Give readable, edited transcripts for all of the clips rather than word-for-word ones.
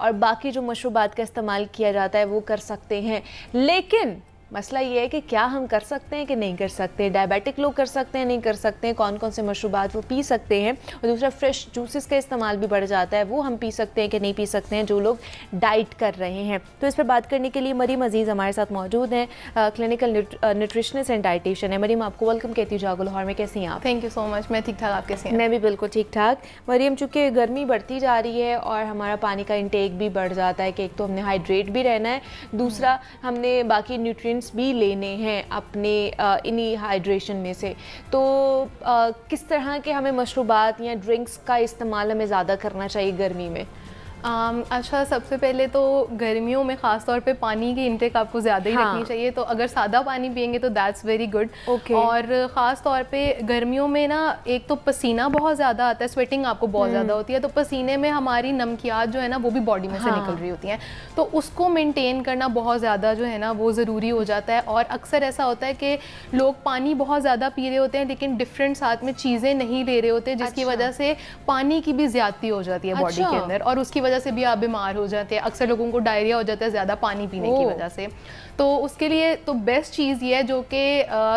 और बाकी जो मशरूबात का इस्तेमाल किया जाता है वो कर सकते हैं। लेकिन मसला ये है कि क्या हम कर सकते हैं कि नहीं कर सकते, डायबिटिक लोग कर सकते हैं नहीं कर सकते हैं, कौन कौन से मशरूबात वो पी सकते हैं, और दूसरा फ्रेश जूसेस का इस्तेमाल भी बढ़ जाता है, वो हम पी सकते हैं कि नहीं पी सकते हैं जो लोग डाइट कर रहे हैं। तो इस पर बात करने के लिए मरीम अजीज़ हमारे साथ मौजूद हैं, क्लिनिकल न्यूट्रिशनिस्ट एंड डाइटिशियन है। मरीम, आपको वेलकम कहती हूँ जागो लाहौर में, कैसी हैं आप? थैंक यू सो मच, मैं ठीक ठाक, आप कैसे हैं? मैं भी बिल्कुल ठीक ठाक। मरीम, चूँकि गर्मी बढ़ती जा रही है और हमारा पानी का इंटेक भी बढ़ जाता है कि एक तो हमने हाइड्रेट भी रहना है, दूसरा हमने बाकी न्यूट्रिएंट्स भी लेने हैं अपने इन्हीं हाइड्रेशन में से, तो किस तरह के हमें मशरूबात या ड्रिंक्स का इस्तेमाल हमें ज़्यादा करना चाहिए गर्मी में? अच्छा, सबसे पहले तो गर्मियों में ख़ास तौर पे पानी की इंटेक आपको ज़्यादा ही रखनी चाहिए। तो अगर सादा पानी पियेंगे तो दैट्स वेरी गुड। और ख़ास तौर पे गर्मियों में ना, एक तो पसीना बहुत ज़्यादा आता है, स्वेटिंग आपको बहुत ज़्यादा होती है, तो पसीने में हमारी नमकियात जो है ना वो भी बॉडी में से निकल रही होती हैं, तो उसको मेनटेन करना बहुत ज़्यादा जो है ना वो ज़रूरी हो जाता है। और अक्सर ऐसा होता है कि लोग पानी बहुत ज़्यादा पी रहे होते हैं लेकिन डिफरेंट साथ में चीज़ें नहीं ले रहे होते, जिसकी वजह से पानी की भी ज़्यादती हो जाती है बॉडी के अंदर, और उसकी वजह से भी आप बीमार हो जाते हैं। अक्सर लोगों को डायरिया हो जाता है ज़्यादा पानी पीने की वजह से। तो उसके लिए तो बेस्ट चीज़ ये है जो कि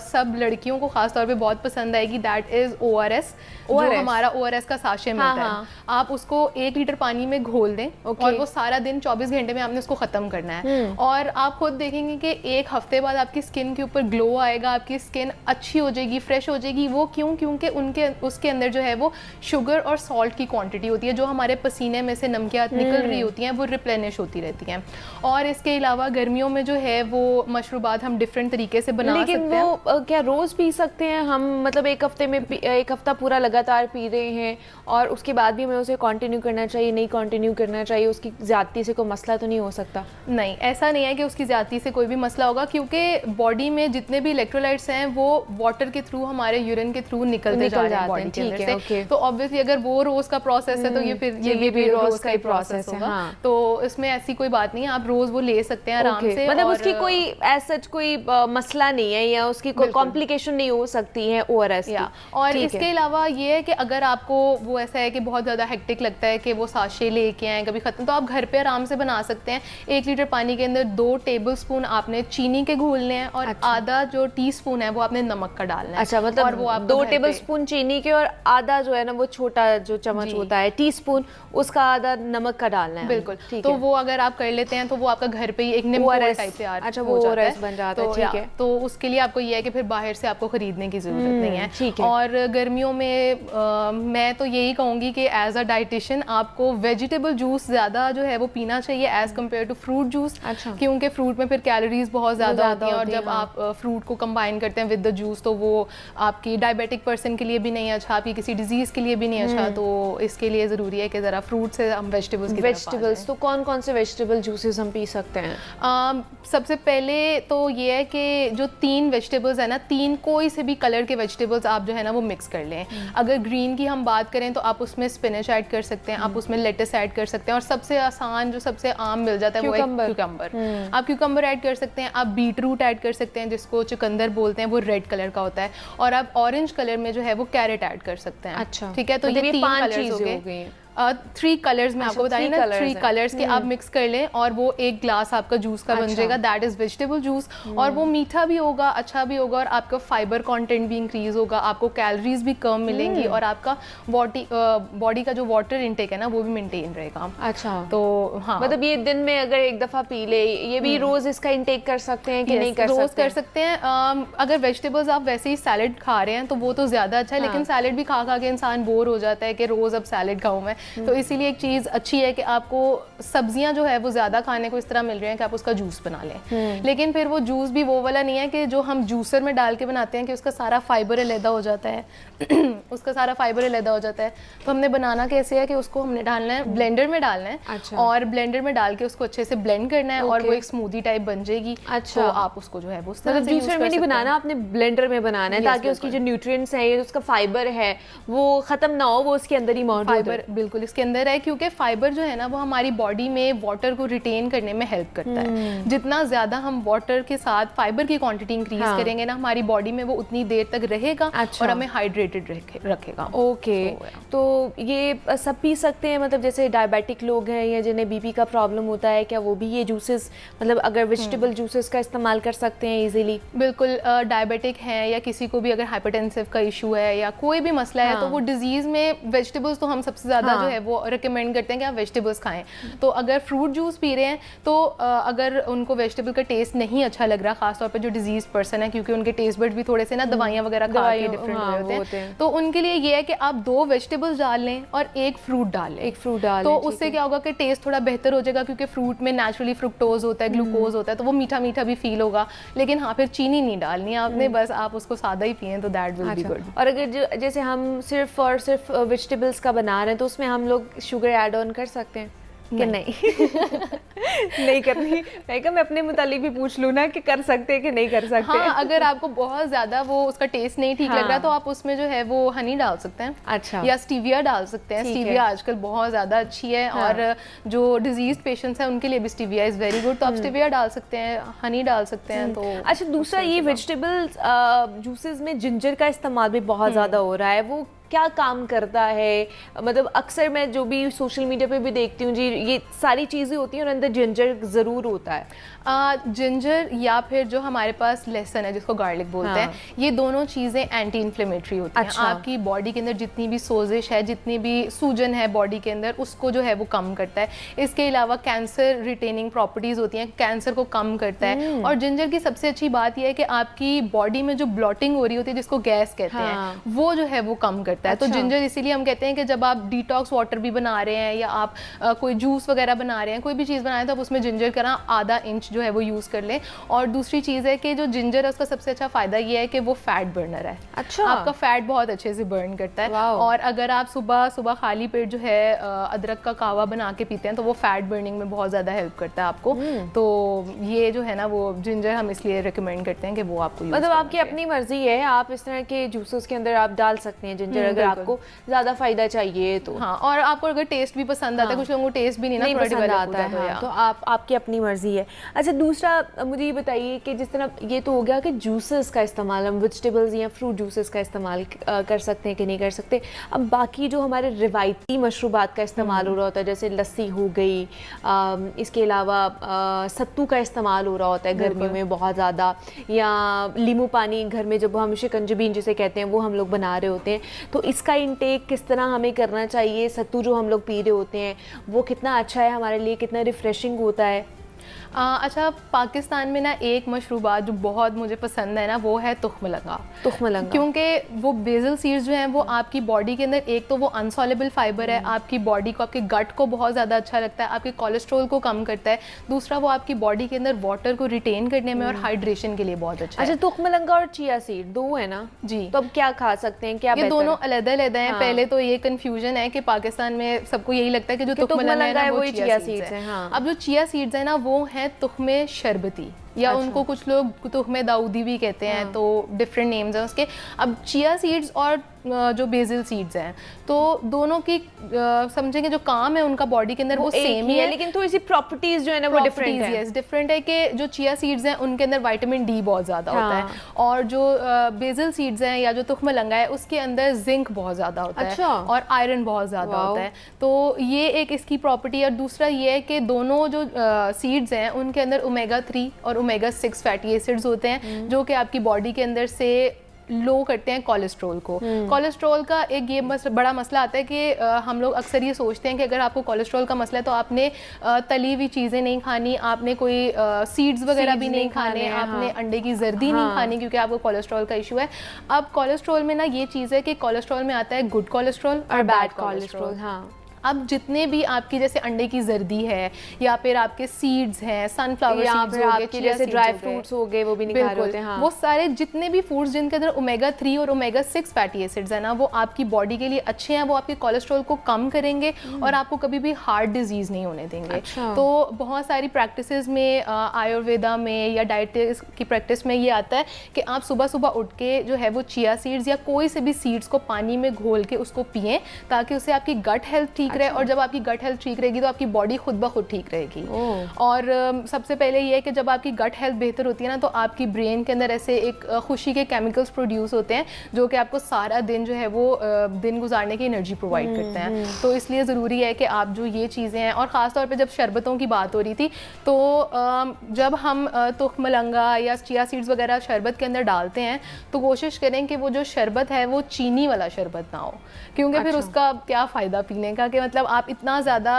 सब लड़कियों को खास तौर पे बहुत पसंद आएगी, दैट इज़ ORS। जो हमारा ORS का साशे मिलता है, आप उसको 1 लीटर पानी में घोल दें और वो सारा दिन 24 घंटे में आपने उसको ख़त्म करना है। और आप खुद देखेंगे कि 1 हफ्ते बाद आपकी स्किन के ऊपर ग्लो आएगा, आपकी स्किन अच्छी हो जाएगी, फ्रेश हो जाएगी। वो क्योंकि उसके अंदर जो है वो शुगर और सॉल्ट की क्वांटिटी होती है, जो हमारे पसीने में से नमकियात निकल रही होती हैं वो रिप्लेनिश होती रहती हैं। और इसके अलावा गर्मियों में जो है वो मशरूबात हम डिफरेंट तरीके से बना सकते हैं। लेकिन वो क्या रोज़ पी सकते हैं हम? मतलब एक हफ्ता पूरा लगातार पी रहे हैं और उसके बाद भी हमें उसे कंटिन्यू करना चाहिए, नहीं कंटिन्यू करना चाहिए? उसकी ज़्यादती से कोई मसला तो नहीं हो सकता? नहीं, ऐसा नहीं है कि उसकी ज़्यादती से कोई भी मसला होगा, क्योंकि बॉडी में जितने भी इलेक्ट्रोलाइट्स हैं वो वाटर के थ्रू, हमारे यूरिन के थ्रू निकलते जा रहे हैं बॉडी के अंदर से। तो ऑब्वियसली अगर वो रोज़ का प्रोसेस है तो ये भी रोज़ का ही प्रोसेस होगा। तो इसमें ऐसी कोई बात नहीं है, आप रोज़ वो ले सकते हैं आराम से। मतलब उसकी कोई सच कोई मसला नहीं है या उसकी कोई कॉम्प्लिकेशन नहीं हो सकती है ORS की। और इसके अलावा ये है कि अगर आपको वो ऐसा है कि बहुत ज़्यादा हेक्टिक लगता है कि वो साशे लेके आए कभी ख़त्म, तो आप घर पे आराम से बना सकते हैं। 1 लीटर पानी के अंदर 2 टेबलस्पून आपने चीनी के घोलने हैं और आधा जो टीस्पून है वो आपने नमक का डालना है। अच्छा, मतलब और वो आप 2 टेबलस्पून चीनी के और आधा जो है ना वो छोटा जो चम्मच होता है टीस्पून, उसका आधा नमक का डालना है। बिल्कुल, तो वो अगर आप कर लेते हैं तो वो आपका घर पे ही एक निम्बू टाइप से ORS बन जाता है। ठीक है, तो उसके लिए आपको ये है कि फिर बाहर से आपको खरीदने की जरूरत नहीं है। ठीक है। और गर्मियों में मैं तो यही कहूँगी कि एज अ डाइटिशियन आपको वेजिटेबल जूस ज़्यादा जो है वो पीना चाहिए as compared to fruit juice. क्योंकि फ्रूट में फिर कैलोरीज बहुत ज़्यादा होती हैं, और जब आप फ्रूट को कंबाइन करते हैं विद द जूस तो वो आपकी डायबिटिक पर्सन के लिए भी नहीं अच्छा, आपकी किसी डिजीज़ के लिए भी नहीं अच्छा। तो इसके लिए ज़रूरी है कि ज़रा फ्रूट से हम वेजिटेबल्स तो कौन कौन से वेजिटेबल जूसेस हम पी सकते हैं? सबसे पहले तो ये है कि जो 3 वेजिटेबल्स है ना, 3 कोई से भी कलर के वेजिटेबल्स आप जो है ना वो मिक्स कर लें। अगर ग्रीन की हम बात करें तो आप उसमें स्पिनच ऐड कर सकते हैं, आप उसमें लेटस ऐड कर सकते हैं, और सबसे आसान जो सबसे आम मिल जाता है वो है क्यूकम्बर। आप क्यूकम्बर ऐड कर सकते हैं, आप बीट रूट ऐड कर सकते हैं जिसको चुकंदर बोलते हैं, वो रेड कलर का होता है, और आप ऑरेंज कलर में जो है वो कैरेट ऐड कर सकते हैं। अच्छा, ठीक है, तो ये 3 कलर्स हो गए। 3 कलर्स में आपको बताइए ना, 3 कलर्स के आप मिक्स कर लें और वो 1 ग्लास आपका जूस का बन जाएगा, दैट इज वेजिटेबल जूस। और वो मीठा भी होगा, अच्छा भी होगा, और आपका फाइबर कंटेंट भी इंक्रीज होगा, आपको कैलोरीज भी कम मिलेंगी, और आपका बॉडी का जो वाटर इनटेक है ना वो भी मेंटेन रहेगा। अच्छा, तो हाँ, मतलब ये दिन में अगर एक दफ़ा पी ले, ये भी रोज इसका इंटेक कर सकते हैं कि नहीं कर सकते? रोज कर सकते हैं। अगर वेजिटेबल्स आप वैसे ही सैलेड खा रहे हैं तो वो तो ज़्यादा अच्छा है, लेकिन सैलेड भी खा के इंसान बोर हो जाता है कि रोज़ अब सैलेड खाऊँ मैं। तो इसीलिए एक चीज़ अच्छी है कि आपको सब्जियां जो है वो ज़्यादा खाने को इस तरह मिल रही हैं कि आप उसका जूस बना लें। लेकिन फिर वो जूस भी वो वाला नहीं है कि जो हम जूसर में डाल के बनाते हैं कि उसका सारा फाइबर अलहदा हो जाता है उसका सारा फाइबर अलहदा हो जाता है। तो हमने बनाना कैसे है कि उसको हमने डालना है, ब्लेंडर में डालना है। अच्छा। और ब्लेंडर में डाल के उसको अच्छे से ब्लेंड करना है और वो एक स्मूदी टाइप बन जाएगी। अच्छा। तो आप उसको जो है वो मतलब जूसर में नहीं बनाना, आपने ब्लेंडर में बनाना है ताकि उसकी जो न्यूट्रिएंट्स हैं, उसका फाइबर है वो खत्म ना हो, वो उसके अंदर ही मौजूद है। बिल्कुल बिल्कुल इसके अंदर है, क्योंकि फाइबर जो है ना वो हमारी बॉडी में वाटर को रिटेन करने में हेल्प करता है। जितना ज़्यादा हम वाटर के साथ फाइबर की क्वांटिटी इंक्रीज करेंगे ना, हमारी बॉडी में वो उतनी देर तक रहेगा और हमें हाइड्रेटेड रखेगा। ओके, तो ये सब पी सकते हैं, मतलब जैसे डायबिटिक लोग हैं या जिन्हें बीपी का प्रॉब्लम होता है, क्या वो भी ये जूसेस, मतलब अगर वेजिटेबल जूसेस का इस्तेमाल कर सकते हैं इजीली? बिल्कुल, डायबिटिक है या किसी को भी अगर हाइपरटेंसिव का इशू है या कोई भी मसला है, तो वो डिजीज़ में वेजिटेबल्स तो हम सबसे ज़्यादा जो है वो रिकमेंड करते हैं कि आप वेजिटेबल्स खाएं। तो अगर फ्रूट जूस पी रहे हैं तो अगर उनको वेजिटेबल का टेस्ट नहीं अच्छा लग रहा, खासतौर पर जो डिजीज पर्सन है, क्योंकि उनके टेस्ट बड भी थोड़े से ना दवाइयाँ वगैरह खा के डिफरेंट होते हैं, तो उनके लिए ये है कि आप 2 वेजिटेबल्स डाल लें और 1 फ्रूट डाल लें। तो उससे क्या होगा कि टेस्ट थोड़ा बेहतर हो जाएगा, क्योंकि फ्रूट में नेचुरली फ्रुक्टोज होता है, ग्लूकोज होता है, तो वो मीठा मीठा भी फील होगा। लेकिन हाँ, फिर चीनी नहीं डालनी आपने, बस आप उसको सादा ही पिए तो दैट विल बी गुड। और अगर जैसे हम सिर्फ और सिर्फ वेजिटेबल्स का बना रहे हैं तो उसमें हम लोग शुगर ऐड ऑन कर सकते हैं कि नहीं? नहीं करनी। मैं अपने मुतालिक भी पूछ लूँ ना कि कर सकते हैं कि नहीं कर सकते। हाँ, अगर आपको बहुत ज़्यादा वो उसका टेस्ट नहीं ठीक लग रहा तो आप उसमें जो है वो हनी डाल सकते हैं। अच्छा। या स्टीविया डाल सकते हैं। स्टीविया आजकल बहुत ज़्यादा अच्छी है। और जो डिजीज पेशेंट्स हैं उनके लिए भी स्टीविया इज़ वेरी गुड। तो आप स्टीविया डाल सकते हैं, हनी डाल सकते हैं। तो अच्छा, दूसरा ये वेजिटेबल्स जूसेस में जिंजर का इस्तेमाल भी बहुत ज़्यादा हो रहा है, वो क्या काम करता है? मतलब अक्सर मैं जो भी सोशल मीडिया पे भी देखती हूँ जी, ये सारी चीज़ें होती हैं और अंदर जिंजर ज़रूर होता है। जिंजर या फिर जो हमारे पास लहसुन है जिसको गार्लिक बोलते हैं, ये दोनों चीज़ें एंटी इन्फ्लेमेटरी होती हैं। आपकी बॉडी के अंदर जितनी भी सोजिश है, जितनी भी सूजन है बॉडी के अंदर, उसको जो है वो कम करता है। इसके अलावा कैंसर रिटेनिंग प्रॉपर्टीज़ होती हैं, कैंसर को कम करता है। और जिंजर की सबसे अच्छी बात यह है कि आपकी बॉडी में जो ब्लॉटिंग हो रही होती है, जिसको गैस कहते हैं, वो जो है वो कम करता है। तो जिंजर इसीलिए हम कहते हैं कि जब आप डिटॉक्स वाटर भी बना रहे हैं या आप कोई जूस वगैरह बना रहे हैं, कोई भी चीज़ बना रहे हैं, तो आप उसमें जिंजर का आधा इंच जो है वो यूज़ कर लें। और दूसरी चीज़ है कि जो जिंजर है उसका सबसे अच्छा फ़ायदा ये है कि वो फैट बर्नर है। अच्छा। आपका फैट बहुत अच्छे से बर्न करता है। और अगर आप सुबह सुबह खाली पेट जो है अदरक का कावा बना के पीते हैं तो वो फैट बर्निंग में बहुत ज़्यादा हेल्प करता है आपको। तो ये जो है ना वो जिंजर हम इसलिए रिकमेंड करते हैं कि वो आपको मतलब आपकी अपनी मर्जी है, आप इस तरह के जूसेस के अंदर आप डाल सकते हैं जिंजर अगर आपको ज़्यादा फ़ायदा चाहिए तो। हाँ, और आपको अगर टेस्ट भी पसंद आता है, कुछ लोगों को टेस्ट भी नहीं पसंद आता है, तो आपकी अपनी मर्जी है। अच्छा, दूसरा मुझे ये बताइए कि जिस तरह ये तो हो गया कि जूसेस का इस्तेमाल हम वेजिटेबल्स या फ्रूट जूसेस का इस्तेमाल कर सकते हैं कि नहीं कर सकते। अब बाकी जो हमारे रिवायती मशरूबात का इस्तेमाल हो रहा होता है, जैसे लस्सी हो गई, इसके अलावा सत्तू का इस्तेमाल हो रहा होता है गर्मियों में बहुत ज़्यादा, या नींबू पानी घर में जब हम शिकंजबीन जिसे कहते हैं वो हम लोग बना रहे होते हैं, तो इसका इंटेक किस तरह हमें करना चाहिए? सत्तू जो हम लोग पी रहे होते हैं वो कितना अच्छा है हमारे लिए, कितना रिफ्रेशिंग होता है? अच्छा, पाकिस्तान में ना एक मशरूबात जो बहुत मुझे पसंद है ना, वो है तुख्मलंगा। क्योंकि वो बेसल सीड्स जो हैं वो आपकी बॉडी के अंदर, एक तो वो अनसॉलेबल फाइबर है, आपकी बॉडी को, आपके गट को बहुत ज़्यादा अच्छा लगता है, आपके कोलेस्ट्रॉल को कम करता है। दूसरा, वो आपकी बॉडी के अंदर वाटर को रिटेन करने में और हाइड्रेशन के लिए बहुत अच्छा है। अच्छा, तुख्मलंगा और चिया सीड दो है ना जी, तो अब क्या खा सकते हैं? क्या ये दोनों अलग-अलग हैं। पहले तो ये कंफ्यूजन है कि पाकिस्तान में सबको यही लगता है कि जो तुख्मलंगा है वो चिया सीड्स है। अब जो चिया सीड्स है ना वो है तुख्मे शरबती, या उनको कुछ लोग तुख्मे दाऊदी भी कहते हैं। तो डिफरेंट नेम्स हैं उसके। अब चिया सीड्स और जो बेसिल सीड्स हैं, तो दोनों की समझेंगे जो काम है उनका बॉडी के अंदर वो सेम ही है, लेकिन थोड़ी सी प्रॉपर्टीज जो है ना वो डिफरेंट है। डिफरेंट है कि जो चिया सीड्स हैं उनके अंदर विटामिन डी बहुत ज़्यादा होता है, और जो बेसिल सीड्स हैं या जो तुख्मलंगा है उसके अंदर जिंक बहुत ज़्यादा होता है और आयरन बहुत ज़्यादा होता है। तो ये एक इसकी प्रॉपर्टी है। और दूसरा ये है कि दोनों जो सीड्स हैं उनके अंदर ओमेगा 3 और ओमेगा 6 फैटी एसिड्स होते हैं, जो कि आपकी बॉडी के अंदर से लो करते हैं कोलेस्ट्रॉल को। कोलेस्ट्रॉल का एक ये बड़ा मसला आता है कि हम लोग अक्सर ये सोचते हैं कि अगर आपको कोलेस्ट्रॉल का मसला है तो आपने तली हुई चीज़ें नहीं खानी, आपने कोई सीड्स वगैरह भी नहीं खाने, आपने अंडे की जर्दी नहीं खानी, क्योंकि आपको कोलेस्ट्रॉल का इशू है। अब कोलेस्ट्रॉल में ना ये चीज़ है कि कोलेस्ट्रॉल में आता है गुड कोलेस्ट्रॉल और बैड कोलेस्ट्रॉल। अब जितने भी आपकी जैसे अंडे की जर्दी है या फिर आपके सीड्स हैं, सनफ्लावर सीड्स हो गए, जैसे ड्राई फ्रूट्स हो गए, वो भी नहीं खा रहे होते हैं। वो सारे जितने भी फूड्स जिनके अंदर ओमेगा 3 और ओमेगा 6 फैटी एसिड्स है ना, वो आपकी बॉडी के लिए अच्छे हैं। वो आपके कोलेस्ट्रॉल को कम करेंगे और आपको कभी भी हार्ट डिजीज नहीं होने देंगे। तो बहुत सारी प्रैक्टिसेस में, आयुर्वेदा में या डाइट की प्रैक्टिस में ये आता है कि आप सुबह सुबह उठ के जो है वो चिया सीड्स या कोई से भी सीड्स को पानी में घोल के उसको पिएं, ताकि उससे आपकी गट हेल्थ ठीक ठीक रहे, और जब आपकी गट हेल्थ ठीक रहेगी तो आपकी बॉडी खुद ब खुद ठीक रहेगी। और सबसे पहले ये है कि जब आपकी गट हेल्थ बेहतर होती है ना, तो आपकी ब्रेन के अंदर ऐसे एक खुशी के केमिकल्स प्रोड्यूस होते हैं जो कि आपको सारा दिन जो है वो दिन गुजारने की एनर्जी प्रोवाइड करते हैं। तो इसलिए ज़रूरी है कि आप जो ये चीज़ें हैं, और ख़ास तौर पे जब शरबतों की बात हो रही थी, तो जब हम तुख मलंगा या चिया सीड्स वगैरह शरबत के अंदर डालते हैं तो कोशिश करें कि वो जो शरबत है वो चीनी वाला शरबत ना हो, क्योंकि फिर उसका क्या फ़ायदा पीने का, कि मतलब आप इतना ज़्यादा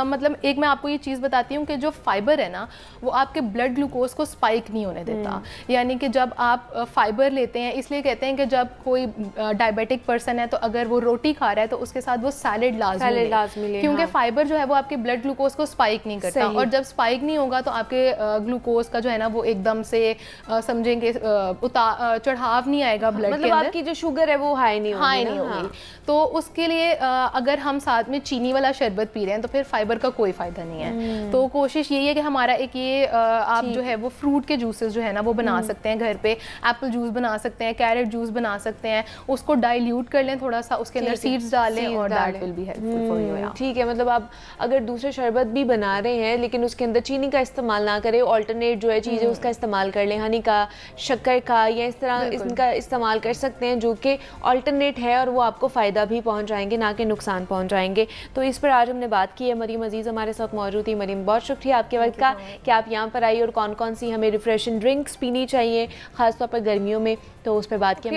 मतलब एक मैं आपको ये चीज़ बताती हूँ कि जो फाइबर है ना वो आपके ब्लड ग्लूकोज को स्पाइक नहीं होने देता। यानी कि जब आप फाइबर लेते हैं, इसलिए कहते हैं कि जब कोई डायबिटिक पर्सन है तो अगर वो रोटी खा रहा है तो उसके साथ वो सैलेड लाजमी ले, क्योंकि फाइबर जो है वो आपके ब्लड ग्लूकोज को स्पाइक नहीं करता, और जब स्पाइक नहीं होगा तो आपके ग्लूकोज का जो है ना वो एकदम से समझेंगे चढ़ाव नहीं आएगा ब्लड मतलब के अंदर, आपकी जो शुगर है वो हाई नहीं होगी। तो उसके लिए अगर हम साथ में चीनी वाला शरबत पी रहे हैं तो फिर फाइबर का कोई फ़ायदा नहीं है। तो कोशिश यही है कि हमारा एक ये आप जो है वो फ्रूट के जूसेस जो है ना वो बना सकते हैं घर पे, एप्पल जूस बना सकते हैं, कैरेट जूस बना सकते हैं, उसको डाइल्यूट कर लें थोड़ा सा, उसके अंदर सीड्स डालें और that will be helpful for you. ठीक है, मतलब आप अगर दूसरे शरबत भी बना रहे हैं लेकिन उसके अंदर चीनी का इस्तेमाल ना करें, ऑल्टरनेट जो है चीज़ें उसका इस्तेमाल कर लें, हनी का, शक्कर का, या इस तरह इनका इस्तेमाल कर सकते हैं जो कि ऑल्टरनेट है और वो आपको फ़ायदा भी पहुंचाएंगे ना कि नुकसान पहुंचाएंगे। तो इस पर आज हमने बात की है। मरीम अजीज़ हमारे साथ मौजूद थी। मरीम, बहुत शुक्रिया आपके वक्त का कि आप यहाँ पर आई और कौन कौन सी हमें रिफ्रेशिंग ड्रिंक्स पीनी चाहिए ख़ासतौर पर गर्मियों में, तो उस पर बात की।